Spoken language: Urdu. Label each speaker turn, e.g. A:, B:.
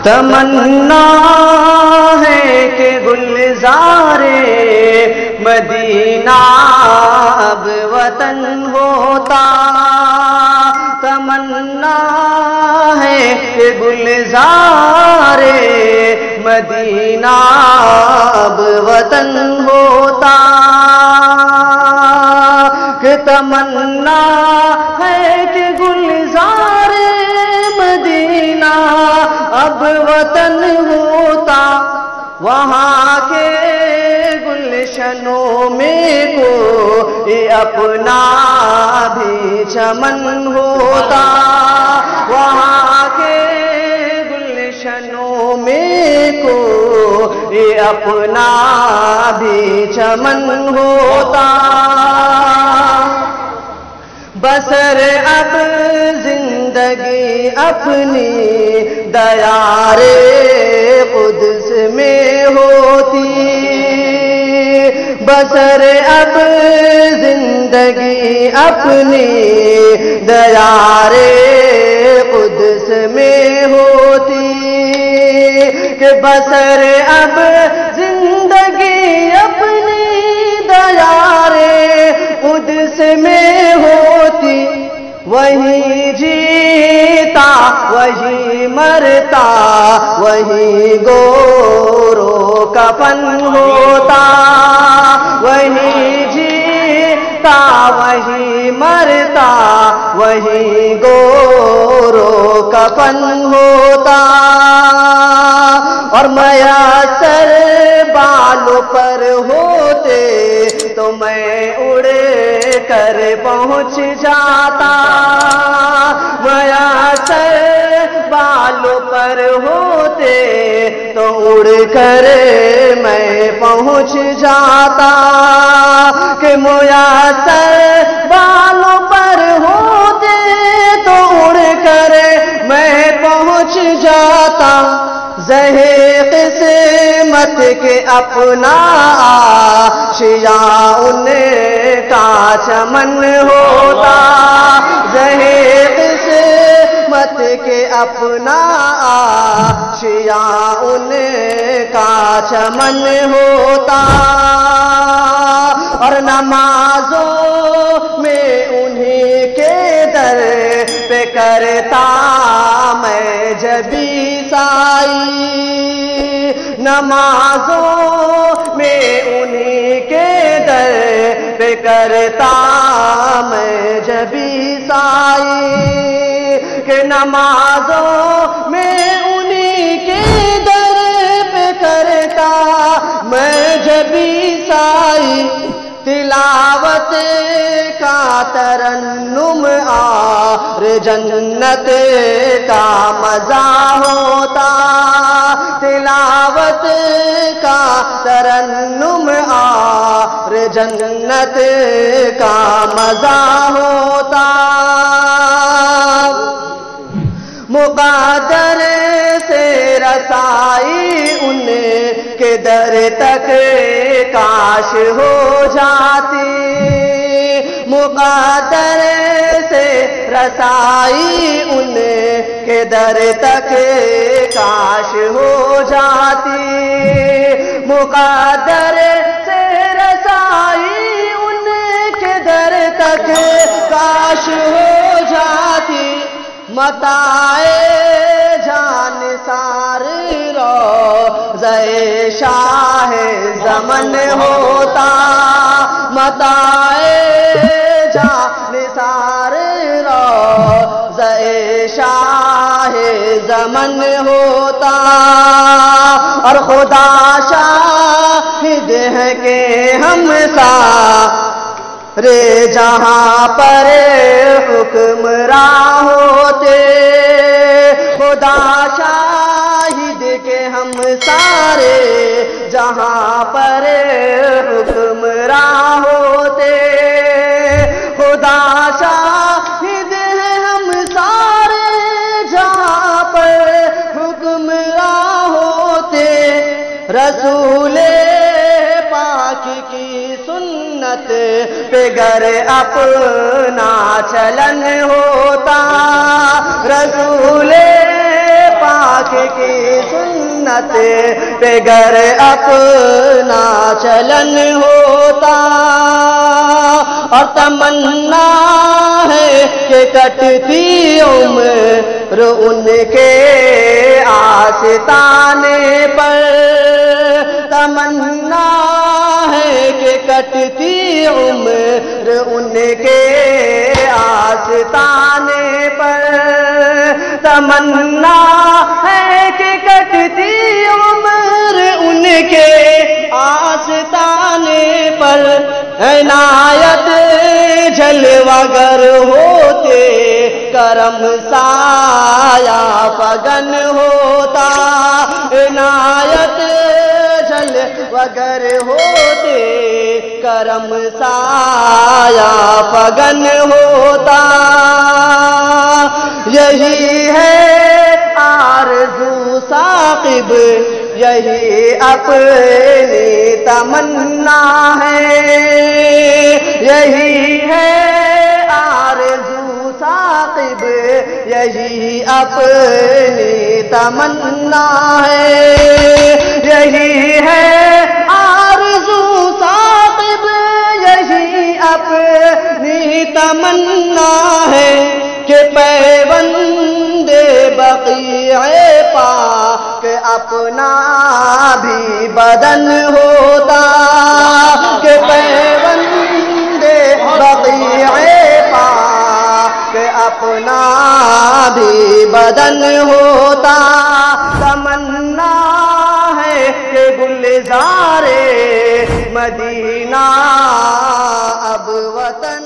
A: تمنا ہے کہ گلزار مدینہ اب وطن ہوتا، تمنا ہے کہ گلزار مدینہ اب وطن ہوتا، کہ تمنا ہے کہ گلزار مدینہ اب وطن ہوتا، وہاں کے گلشنوں میں کوئی اپنا بھی چمن ہوتا، وہاں کے گلشنوں میں کوئی اپنا بھی چمن ہوتا، بسر اب زندگی اپنی دیار قدس میں ہوتی، بسر اب زندگی اپنی دیار قدس میں ہوتی، کہ بسر اب زندگی اپنی دیار قدس میں ہوتی، وہی جیتا وہی مرتا وہی گورو کفن ہوتا، وہی جیتا وہی مرتا وہی گورو کفن ہوتا، اور میسر بالوں پر ہوتے تو میں اڑ کر پہنچ جاتا، میسر بالوں پر ہوتے تو اڑ کر میں پہنچ جاتا، کہ میسر بالوں پر ہوتے تو اڑ کر میں پہنچ جاتا، زہے قسمت کے اپنا آشیاں ان کا چمن ہوتا، زہے قسمت کے اپنا آشیاں ان کا چمن ہوتا، اور نمازوں میں انہی کے در پہ کرتا میں جبی سائی، نمازوں میں انہی کے در پہ کرتا میں جبی سائی، کہ نمازوں میں انہی کے در پہ کرتا میں جبی سائی، تلاوت کا ترنم اور جنت کا مزہ ہوتا، تلاوت کا ترنم اور جنت کا مزہ ہوتا، مقدر سے رسائی ان کے در تک کاش ہو جاتی، مقدر سے رسائی ان کے در تک کاش ہو جاتی، مقدر سے رسائی ان کے در تک کاش ہو جاتی، متاع جان سار روضہ شاہ زمن ہوتا، متاع جان سار روضہ شاہ زمن ہوتا، اور خدا شاہد ہے کہ ہم سارے جہاں پر حکمراں ہوتے، خدا شاہد کہ ہم سارے جہاں پر حکمراں ہوتے، خدا شاہد ہے ہم سارے جہاں پر حکمراں ہوتے، رسول پاک کی سنت پہ گر اپنا چلن ہوتا، رسول پاک کی سنت پہ گر اپنا چلن ہوتا، اور تمنا ہے کہ کٹتی عمر ان کے آستانے پر، تمنا ہے کہ کٹتی عمر ان کے آستانے پر، تمنا ہے کہ کٹتی عمر ان کے آستانے پر، عنایت جلوہ گر ہوتے کرم سایہ فگن ہوتا، عنایت جلوہ گر ہوتے کرم سایہ فگن ہوتا، یہی ہے آرزو ثاقب، یہی اپنی تمنا ہے، یہی ہے آرزو ثاقب، یہی اپنی تمنا ہے، یہی ہے آرزو ثاقب، یہی اپنی تمنا ہے کہ پیوند بقیع پاک اپنا بھی بدن ہوتا، کہ پیوند بقیع پاک اپنا بھی بدن ہوتا، تمنا ہے کہ گلزار مدینہ اب وطن